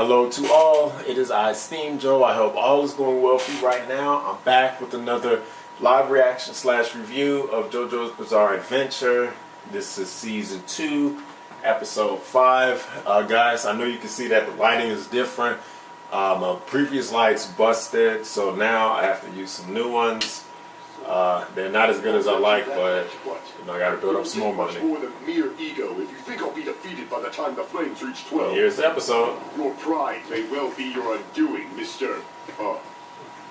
Hello to all, it is I, steamjoe. I hope all is going well for you right now. I'm back with another live reaction / review of JoJo's Bizarre Adventure. This is season 2, episode 5. Guys, I know you can see that the lighting is different. My previous lights busted, so now I have to use some new ones. They're not as good as I like, but I gotta build up some more money. More than mere ego if you think I'll be defeated by the time the flames reach 12. Here's the episode. Your pride may well be your undoing, Mr.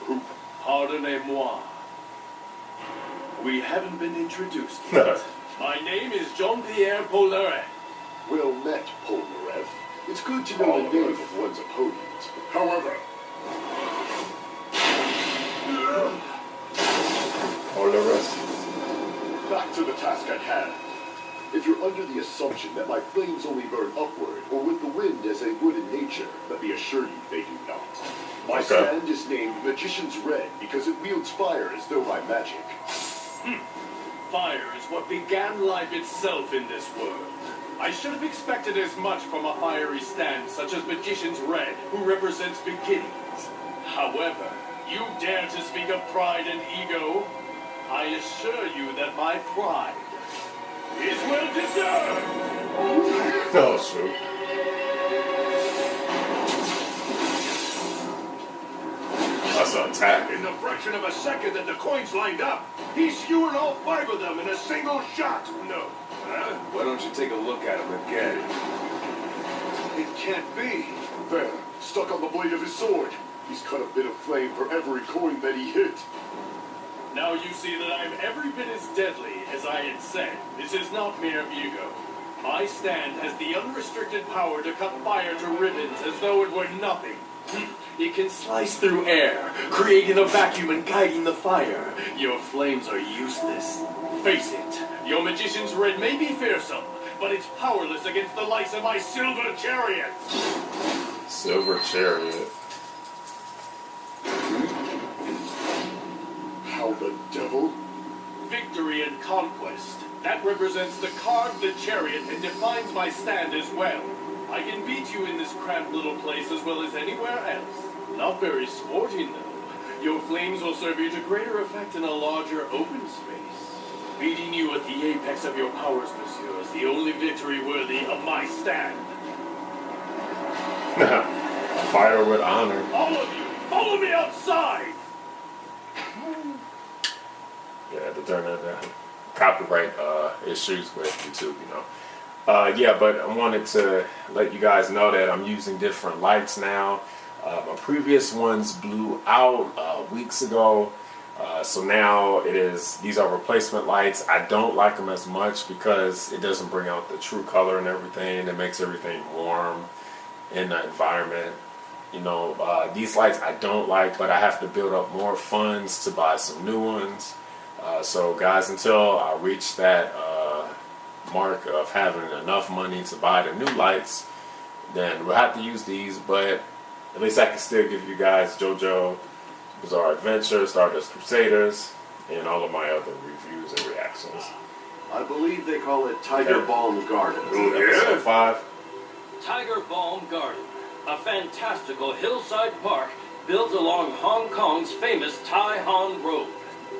Who? Pardonnez-moi. We haven't been introduced yet. My name is Jean-Pierre Polnareff. Well met, Polnareff. It's good to know the name of one's opponent. However... Back to the task at hand. If you're under the assumption that my flames only burn upward or with the wind as they would in nature, let me assure you they do not. My stand is named Magician's Red because it wields fire as though by magic. Fire is what began life itself in this world. I should have expected as much from a fiery stand such as Magician's Red, who represents beginnings. However, you dare to speak of pride and ego? I assure you that my pride is well deserved. Oh, shoot. That's an attack. In the fraction of a second that the coins lined up, he skewered all 5 of them in a single shot. No. Why don't you take a look at him again? It can't be. There, stuck on the blade of his sword. He's cut a bit of flame for every coin that he hit. Now you see that I'm every bit as deadly as I had said. This is not mere ego. My stand has the unrestricted power to cut fire to ribbons as though it were nothing. It can slice through air, creating a vacuum and guiding the fire. Your flames are useless. Face it, your Magician's Red may be fearsome, but it's powerless against the likes of my Silver Chariot. Silver Chariot. How the devil? Victory and conquest. That represents the card, the chariot, and defines my stand as well. I can beat you in this cramped little place as well as anywhere else. Not very sporting, though. Your flames will serve you to greater effect in a larger open space. Beating you at the apex of your powers, monsieur, is the only victory worthy of my stand. Fire with honor. All of you, follow me outside! Yeah, to turn that down. Copyright issues with YouTube, Yeah, but I wanted to let you guys know that I'm using different lights now. My previous ones blew out weeks ago. So now these are replacement lights. I don't like them as much because it doesn't bring out the true color and everything. It makes everything warm in the environment. These lights I don't like, but I have to build up more funds to buy some new ones. So guys, until I reach that mark of having enough money to buy the new lights, then we'll have to use these, but at least I can still give you guys JoJo Bizarre Adventure, Stardust Crusaders, and all of my other reviews and reactions. I believe they call it Tiger Balm Garden. Episode 5. Tiger Balm Garden, a fantastical hillside park built along Hong Kong's famous Tai Han Road.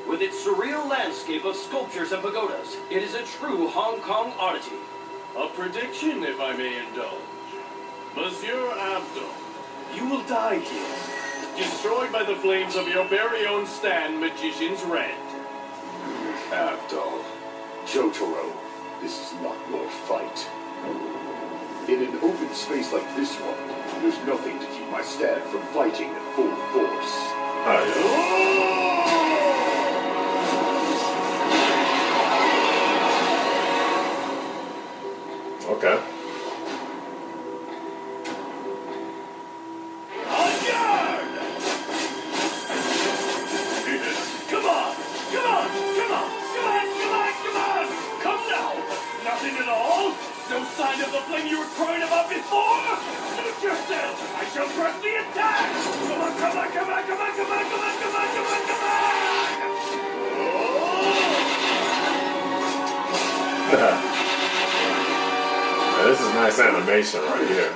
With its surreal landscape of sculptures and pagodas, it is a true Hong Kong oddity. A prediction, if I may indulge. Monsieur Abdul, you will die here, destroyed by the flames of your very own stand, Magician's Red. Abdul, Jotaro, this is not your fight. In an open space like this one, there's nothing to keep my stand from fighting at full force. Okay. On guard! Come on! Come on! Come on! Come on! Come on! Come on! Come now! Nothing at all? No sign of the flame you were crying about before? Suit yourself! I shall press the attack! Come on! Come on! Come on! Come on! Come on! Come on! Come on! Come on! Come on! This is nice animation right here.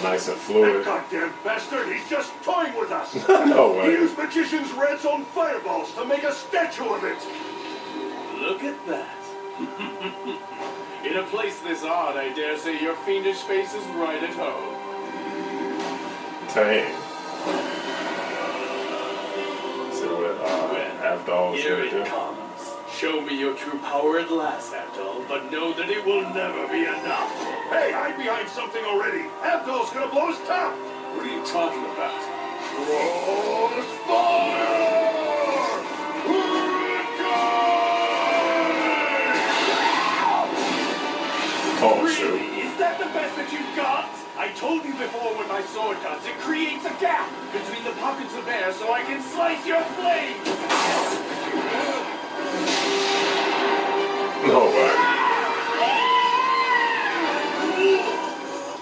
nice and That fluid. goddamn bastard, he's just toying with us! No He way. used Magician's Redstone fireballs to make a statue of it! Look at that. In a place this odd, I dare say your fiendish face is right at home. Dang. See what Abdal's Here gonna it do. comes. Show me your true power at last, Abdal, but know that it will never be enough. Hey, hide behind something already! Abdul's gonna blow his top! What are you talking about? Crossfire! Oh shoot. Really? Is that the best that you've got? I told you before when my sword cuts, it creates a gap between the pockets of air so I can slice your flame! No way.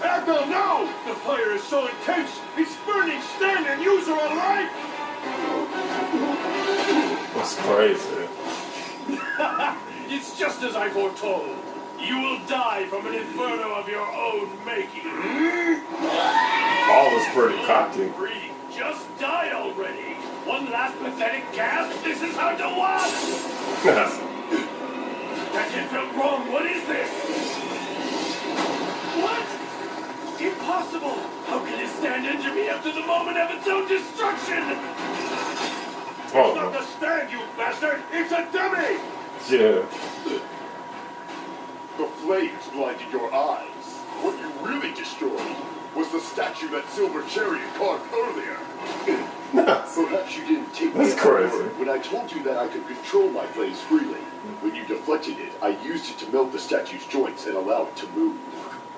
Abdul, no! The fire is so intense, it's burning Stan and user alike! That's crazy. It's just as I foretold. You will die from an inferno of your own making. Ball was pretty cocky. Breathe. Just die already. One last pathetic gasp. This is how to watch. That kid felt wrong. What is this? What? Impossible. How can it stand injure me up to the moment of its own destruction? It's not Oh, the stand, you bastard! It's a dummy! yeah. The flames blinded your eyes. What you really destroyed was the statue that Silver Chariot carved earlier. Perhaps you didn't take me That's at my crazy. word when I told you that I could control my flames freely. When you deflected it, I used it to melt the statue's joints and allow it to move.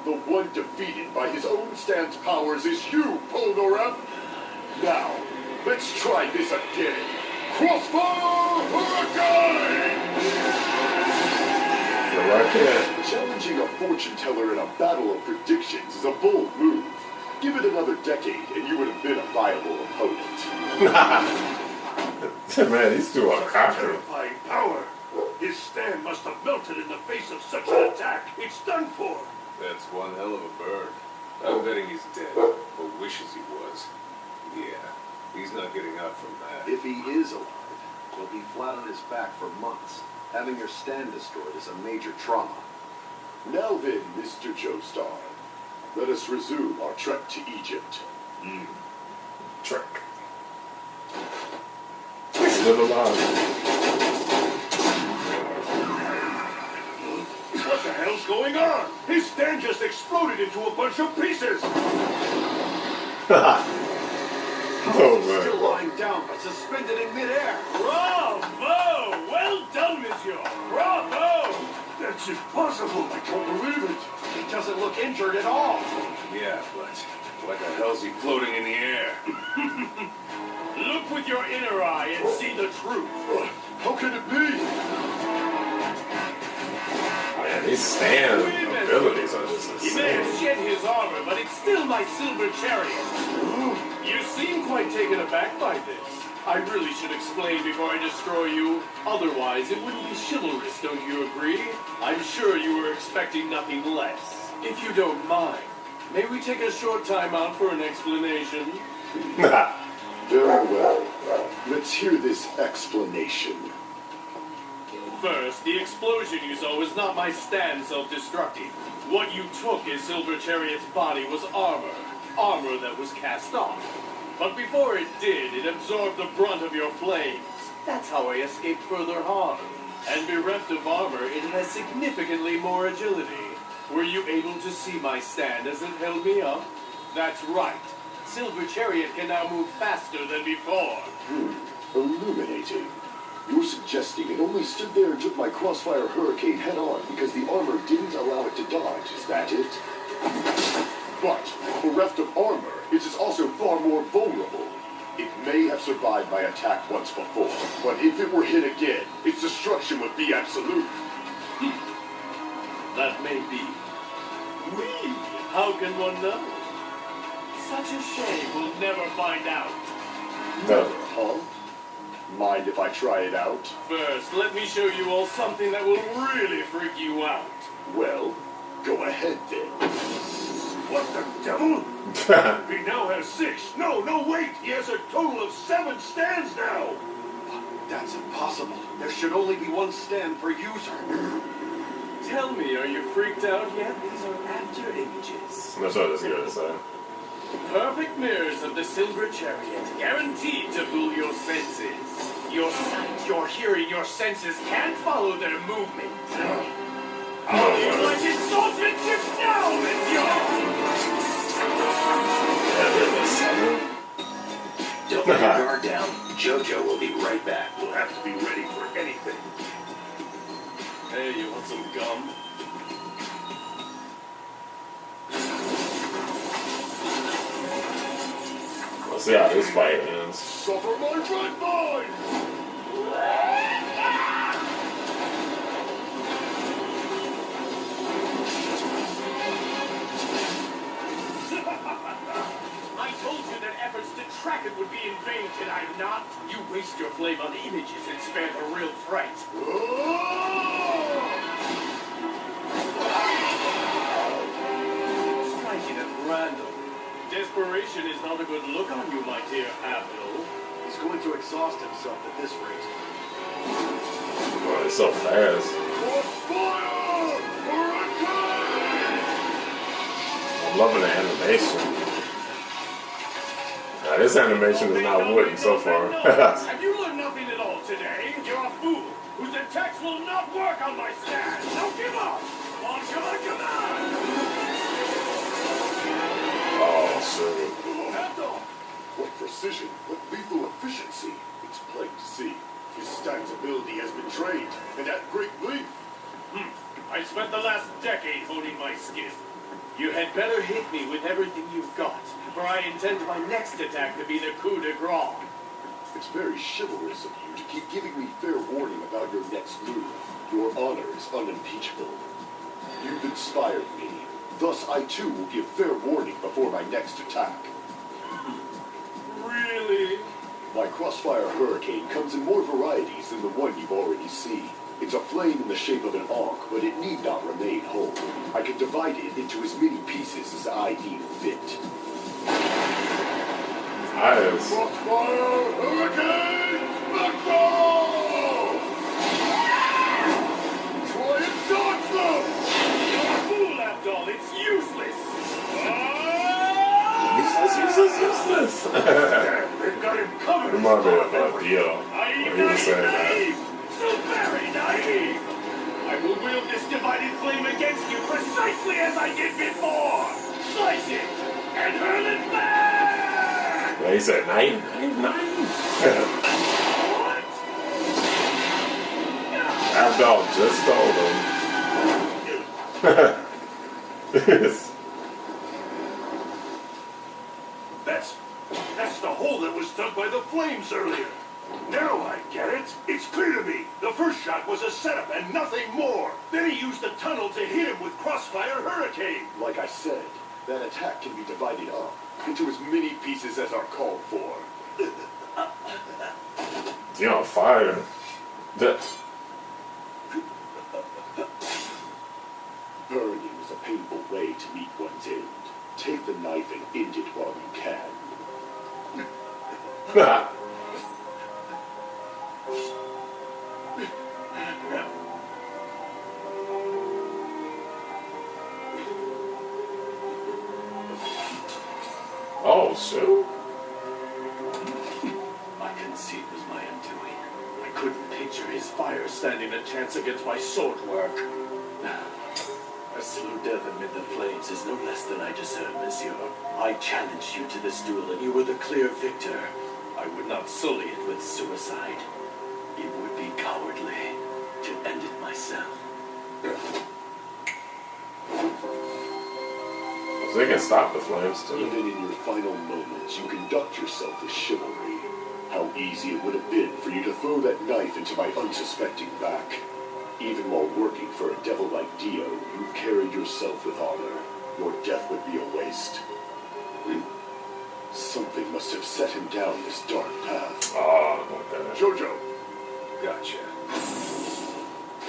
The one defeated by his own stand's powers is you, Polnareff! Now, let's try this again. Crossfire Hurricane! You're right there. Challenging a fortune teller in a battle of predictions is a bold move. Give it another decade and you would have been a viable opponent. Man, these two are cocky. Terrifying power. His stand must have melted in the face of such an attack. It's done for. That's one hell of a bird. I'm betting he's dead, or wishes he was. Yeah, he's not getting up from that. If he is alive, he'll be flat on his back for months. Having your stand destroyed is a major trauma. Now then, Mr. Joestar, let us resume our trek to Egypt. Trick. Live alive. What the hell's going on? His stand just exploded into a bunch of pieces. Oh Still man. lying down but suspended in midair. Bravo! Well done, monsieur. Bravo! That's impossible. I can't believe it. He doesn't look injured at all. Yeah, but why the hell's he floating in the air? Look with your inner eye and see the truth. How can it be? Man, these stand abilities are just He may have insane. shed his armor, but it's still my silver chariot. You seem quite taken aback by this. I really should explain before I destroy you. Otherwise, it wouldn't be chivalrous, don't you agree? I'm sure you were expecting nothing less. If you don't mind, may we take a short time out for an explanation? Very well. Let's hear this explanation. First, the explosion you saw was not my stand self-destructing. What you took as Silver Chariot's body was armor. Armor that was cast off. But before it did, it absorbed the brunt of your flames. That's how I escaped further harm. And bereft of armor, it has significantly more agility. Were you able to see my stand as it held me up? That's right. Silver Chariot can now move faster than before. Illuminating. You're suggesting it only stood there and took my Crossfire Hurricane head-on because the armor didn't allow it to dodge, is that it? But, bereft of armor, it is also far more vulnerable. It may have survived my attack once before, but if it were hit again, its destruction would be absolute. That may be. We? How can one know? Such a shame we'll never find out. Never, huh? Mind if I try it out? First, let me show you all something that will really freak you out. Well, go ahead then. What the devil? He now has 6. No, wait! He has a total of 7 stands now! That's impossible. There should only be 1 stand per user. Tell me, are you freaked out yet? These are after images. That's what it's gonna say. Perfect mirrors of the Silver Chariot, guaranteed to fool your senses. Your sight, your hearing, your senses can't follow their movement. I'll be like exalted now, monsieur! Don't let your guard down. Jojo will be right back. We'll have to be ready for anything. Hey, you want some gum? Let's see how this fight ends. Suffer my dread mind! I told you that efforts to track it would be in vain, did I not? You waste your flame on images and spare the real fright. Striking at random. Desperation is not a good look on you, my dear Abdul. He's going to exhaust himself at this rate. Boy, it's so fast. Fire! Hurricane! I'm loving the animation. This animation is not wooden so far. Have you learned nothing at all today? You're a fool whose attacks will not work on my stand. Now give up! Come on, come on, come on! Oh, shit. Abdul! What precision, what lethal efficiency. It's plain to see. His stand's ability has been trained, and at great length. I spent the last decade honing my skill. You had better hit me with everything you've got, for I intend my next attack to be the coup de grace. It's very chivalrous of you to keep giving me fair warning about your next move. Your honor is unimpeachable. You've inspired me. Thus, I too will give fair warning before my next attack. Really? My Crossfire Hurricane comes in more varieties than the one you've already seen. It's a flame in the shape of an ankh, but it need not remain whole. I can divide it into as many pieces as I deem fit. Nice. Crossfire Hurricane Spectral! Try and dodge them! You're a fool, Abdul. It's useless. Useless. They've got him covered. Remind me of Dio. Naive, He was saying that. naive. So very naive. I will wield this divided flame against you precisely as I did before. Slice it and hurl it back. Yeah, he said naive. What? Abdul just told him. That's the hole that was dug by the flames earlier. Now I get it. It's clear to me. The first shot was a setup and nothing more. Then he used the tunnel to hit him with Crossfire Hurricane. Like I said, that attack can be divided up into as many pieces as are called for. You're on fire. Burning is a painful way to meet one's end. Take the knife and end it while you can. Oh, shoot. My conceit was my undoing. I couldn't picture his fire standing a chance against my sword work. A slow death amid the flames is no less than I deserve, monsieur. I challenged you to this duel, and you were the clear victor. I would not sully it with suicide. It would be cowardly to end it myself. So they can stop the flames, too. Even in your final moments, you conduct yourself with chivalry. How easy it would have been for you to throw that knife into my unsuspecting back. Even while working for a devil like Dio, you've carried yourself with honor. Your death would be a waste. Something must have set him down this dark path. Oh, okay. Jojo! Gotcha.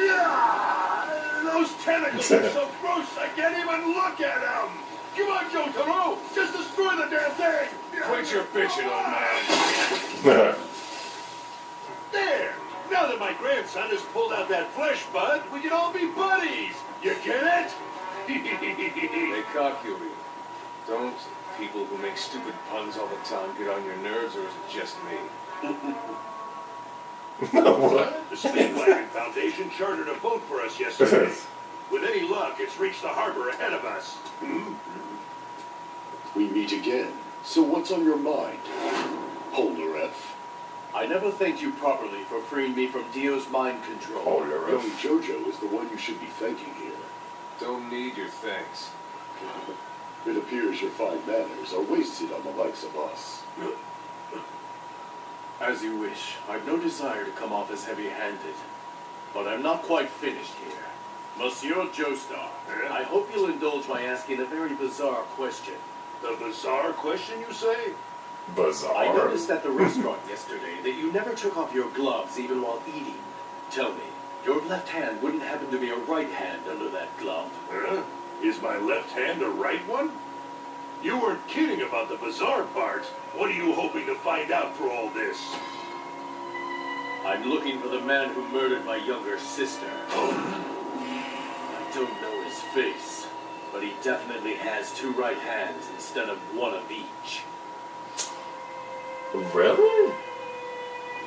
Yeah! Those tentacles are so gross I can't even look at them! Come on, Jotaro! Just destroy the damn thing! Quit your bitching, old man. There! Now that my grandson has pulled out that flesh bud, we can all be buddies! You get it? Hey, Kakuri, don't people who make stupid puns all the time get on your nerves, or is it just me? What? The Speedwagon Foundation chartered a boat for us yesterday. With any luck, it's reached the harbor ahead of us. We meet again. So what's on your mind, Polnareff? I never thanked you properly for freeing me from Dio's mind control. Young Jojo is the one you should be thanking here. Don't need your thanks. It appears your fine manners are wasted on the likes of us. As you wish. I've no desire to come off as heavy-handed. But I'm not quite finished here. Monsieur Joestar, I hope you'll indulge my asking a very bizarre question. The bizarre question, you say? Bizarre. I noticed at the restaurant yesterday that you never took off your gloves even while eating. Tell me, your left hand wouldn't happen to be a right hand under that glove? Huh? Is my left hand a right one? You weren't kidding about the bizarre part. What are you hoping to find out through all this? I'm looking for the man who murdered my younger sister. I don't know his face, but he definitely has two right hands instead of one of each. Really?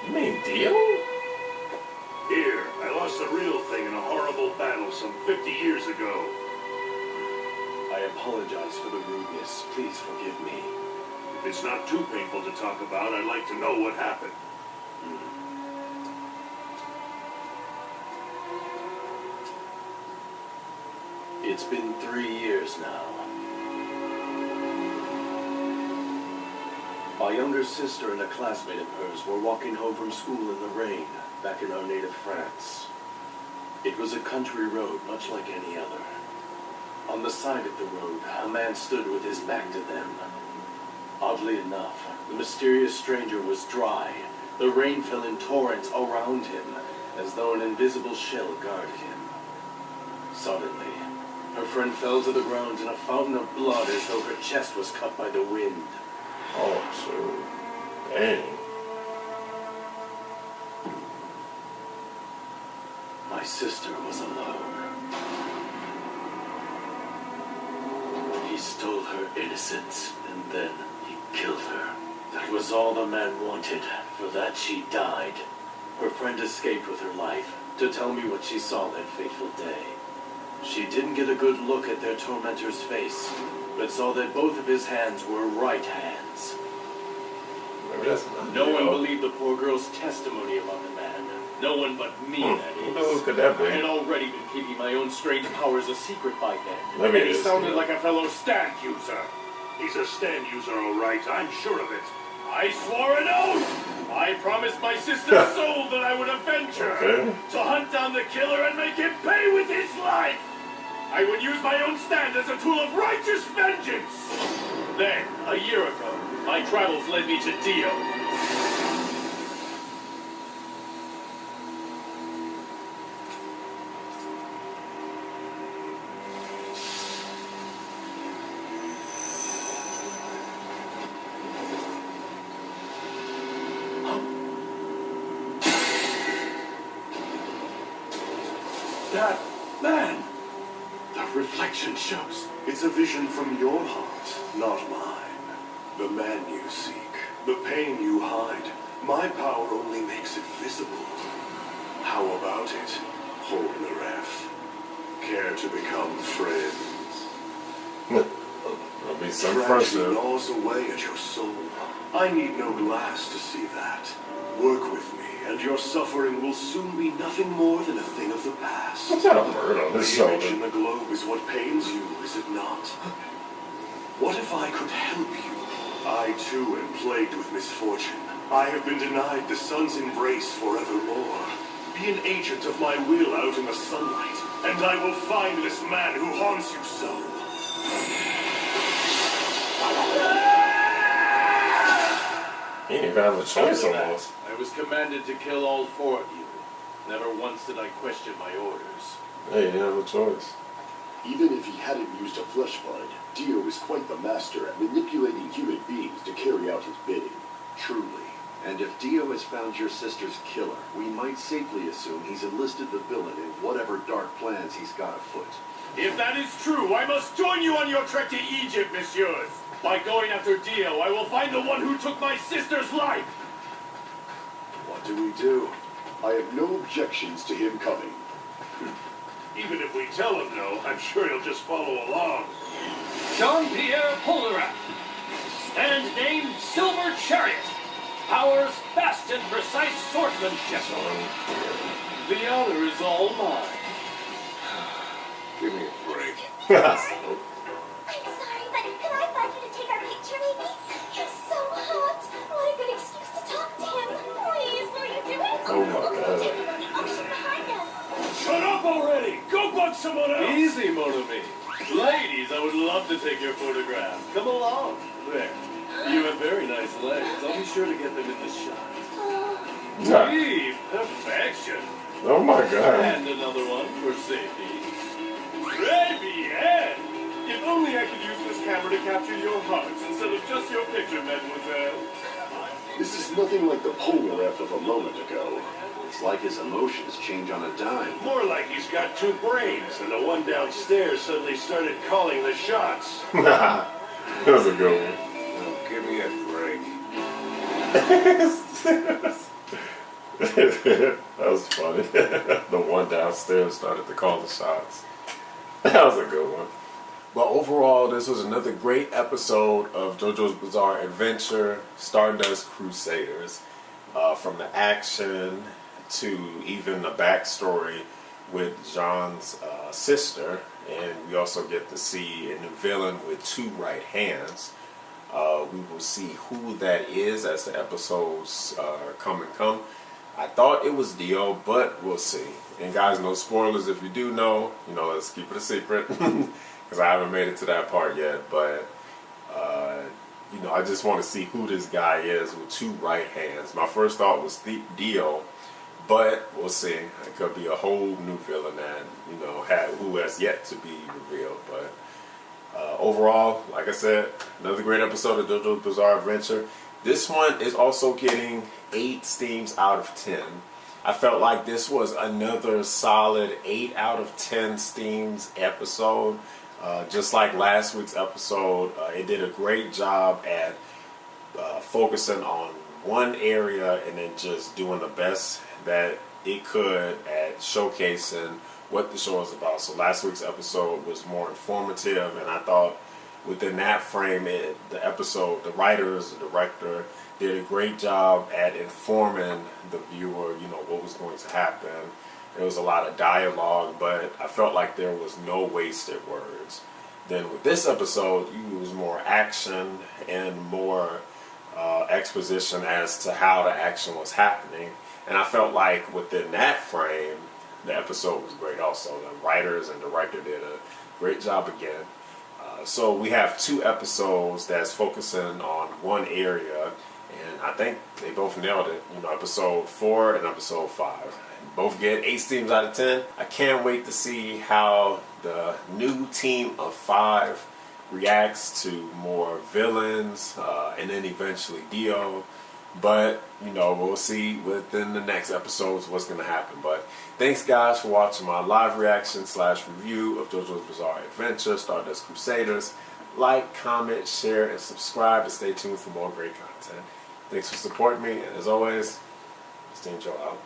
You mean Dio? Here, I lost the real thing in a horrible battle some 50 years ago. I apologize for the rudeness. Please forgive me. If it's not too painful to talk about, I'd like to know what happened. It's been 3 years now. My younger sister and a classmate of hers were walking home from school in the rain, back in our native France. It was a country road, much like any other. On the side of the road, a man stood with his back to them. Oddly enough, the mysterious stranger was dry. The rain fell in torrents around him, as though an invisible shell guarded him. Suddenly, her friend fell to the ground in a fountain of blood as though her chest was cut by the wind. Oh, shoot. Dang. My sister was alone. He stole her innocence, and then he killed her. That was all the man wanted. For that she died. Her friend escaped with her life to tell me what she saw that fateful day. She didn't get a good look at their tormentor's face, but saw that both of his hands were right hands. Maybe that's not No one Dio. believed the poor girl's testimony about the man. No one but me, that Who is. could that I had be? already been keeping my own strange powers a secret by then. Maybe And it he is, sounded yeah. like a fellow stand user. He's a stand user, all right. I'm sure of it. I swore an oath! I promised my sister's soul that I would avenge her. Okay. To hunt down the killer and make him pay with his life! I would use my own stand as a tool of righteous vengeance! Then, a year ago, my travels led me to Dio. That man! The reflection shows. It's a vision from your heart, not mine. The man you seek, the pain you hide, my power only makes it visible. How about it, Polnareff? Care to become friends? There'll be some Tragedy friendship. gnaws away at your soul. I need no glass to see that. Work with me, and your suffering will soon be nothing more than a thing of the past. What's that a bird on his The image in shoulder? the globe is what pains you, is it not? What if I could help you? I too am plagued with misfortune. I have been denied the sun's embrace forevermore. Be an agent of my will out in the sunlight, and I will find this man who haunts you so. He didn't even have a choice After that, almost. I was commanded to kill all 4 of you. Never once did I question my orders. Hey, he didn't have a choice. Even if he hadn't used a flesh bud, Dio is quite the master at manipulating human beings to carry out his bidding. Truly. And if Dio has found your sister's killer, we might safely assume he's enlisted the villain in whatever dark plans he's got afoot. If that is true, I must join you on your trek to Egypt, messieurs. By going after Dio, I will find the one who took my sister's life. What do we do? I have no objections to him coming. Even if we tell him no, I'm sure he'll just follow along. Jean-Pierre Polnareff. Stand name Silver Chariot. Powers fast and precise swordsmanship. The honor is all mine. Give me a break. I'm sorry, but could I bug you to take our picture, maybe? You're so hot. What a good excuse to talk to him. Please, will you do it? Oh my Look at God. the table on the ocean behind us. Shut up already! Go bug someone else! Easy, mon ami. Ladies, I would love to take your photograph. Come along. There. You have very nice legs. I'll be sure to get them in the shot. Yeah. Gee, perfection. Oh my God. And another one for safety. Très bien! If only I could use this camera to capture your hearts instead of just your picture, mademoiselle. This is nothing like the Polnareff of a moment ago. It's like his emotions change on a dime. More like he's got two brains, and the one downstairs suddenly started calling the shots. That was a good one. Oh, give me a break. That was funny. The one downstairs started to call the shots. That was a good one. But overall, this was another great episode of JoJo's Bizarre Adventure, Stardust Crusaders. From the action to even the backstory with Jean's sister. And we also get to see a new villain with two right hands. We will see who that is as the episodes come. I thought it was Dio, but we'll see. And guys, no spoilers. If you do know, let's keep it a secret because I haven't made it to that part yet. But I just want to see who this guy is with two right hands. My first thought was Dio, but we'll see. It could be a whole new villain that who has yet to be revealed. But overall, like I said, another great episode of JoJo's Bizarre Adventure. This one is also getting 8 steams out of 10. I felt like this was another solid 8 out of 10 steams episode. Just like last week's episode, it did a great job at focusing on one area and then just doing the best that it could at showcasing what the show is about. So last week's episode was more informative, and I thought within that frame, the episode, the writers, the director did a great job at informing the viewer, what was going to happen. There was a lot of dialogue, but I felt like there was no wasted words. Then with this episode, it was more action and more exposition as to how the action was happening. And I felt like within that frame, the episode was great also. The writers and director did a great job again. So we have 2 episodes that's focusing on one area, and I think they both nailed it. Episode 4 and episode 5. Both get 8 steams out of 10. I can't wait to see how the new team of 5 reacts to more villains, and then eventually Dio. But, we'll see within the next episodes what's going to happen. But thanks, guys, for watching my live reaction / review of JoJo's Bizarre Adventure, Stardust Crusaders. Like, comment, share, and subscribe to stay tuned for more great content. Thanks for supporting me. And as always, SteamJoe out.